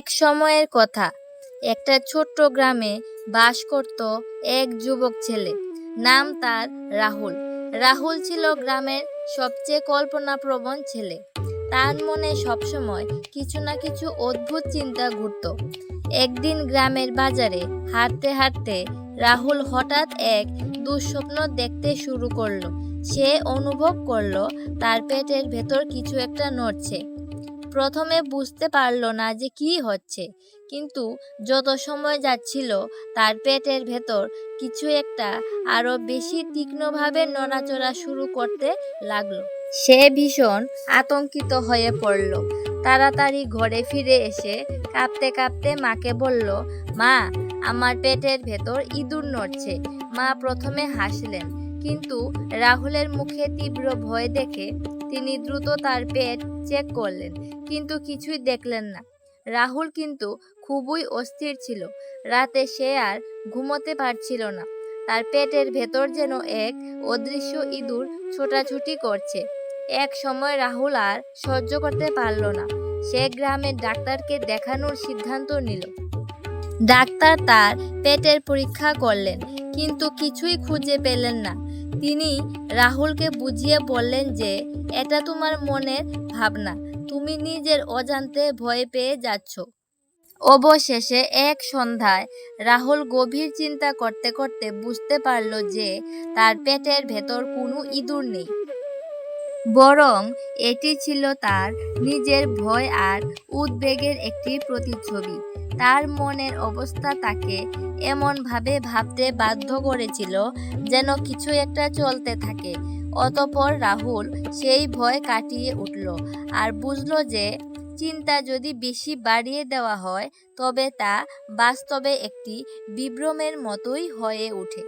এক সময়ের কথা, একটা ছোট্ট গ্রামে বাস করত এক যুবক ছেলে। নাম তার রাহুল। রাহুল ছিল গ্রামের সবচেয়ে কল্পনাপ্রবণ ছেলে। তার মনে সবসময় কিছু না কিছু অদ্ভুত চিন্তা ঘুরত। একদিন গ্রামের বাজারে হাঁটতে হাঁটতে রাহুল হঠাৎ এক দুঃস্বপ্ন দেখতে শুরু করলো। সে অনুভব করলো তার পেটের ভেতর কিছু একটা নড়ছে। প্রথমে বুঝতে পারল না যে কি হচ্ছে, কিন্তু যত সময় যাচ্ছিল তার পেটের ভেতর কিছু একটা আরো বেশি তীক্ষ্ণভাবে নড়াচড়া শুরু করতে লাগলো। সে ভীষণ আতঙ্কিত হয়ে পড়ল। তাড়াতাড়ি ঘরে ফিরে এসে কাঁপতে কাঁপতে মাকে বলল, মা, আমার পেটের ভেতর ইঁদুর নড়ছে। মা প্রথমে হাসলেন, কিন্তু রাহুলের মুখে তীব্র ভয় দেখে তিনি দ্রুত তার পেট চেক করলেন, কিন্তু কিছুই দেখলেন না। রাহুল কিন্তু খুবই অস্থির ছিল। রাতে সে আর ঘুমোতে পারছিল না। তার পেটের ভেতর যেন এক অদৃশ্য ইঁদুর ছোটাছুটি করছে। এক সময় রাহুল আর সহ্য করতে পারল না। সে গ্রামের ডাক্তারকে দেখানোর সিদ্ধান্ত নিল। ডাক্তার তার পেটের পরীক্ষা করলেন, কিন্তু কিছুই খুঁজে পেলেন না। তিনি রাহুলকে বুঝিয়ে বললেন যে এটা তোমার মনের ভাবনা, তুমি নিজের অজান্তে ভয় পেয়ে যাচ্ছ। অবশেষে এক সন্ধ্যায় রাহুল গভীর চিন্তা করতে করতে বুঝতে পারল যে তার পেটের ভেতর কোনো ইঁদুর নেই, বরং এটি ছিল তার নিজের ভয় আর উদ্বেগের একটি প্রতিচ্ছবি। তার মনের অবস্থা তাকে এমনভাবে ভাবতে বাধ্য করেছিল যেন কিছু একটা চলতে থাকে। অতঃপর রাহুল সেই ভয় কাটিয়ে উঠল আর বুঝল যে চিন্তা যদি বেশি বাড়িয়ে দেওয়া হয় তবে তা বাস্তবে একটি বিভ্রমের মতোই হয়ে ওঠে।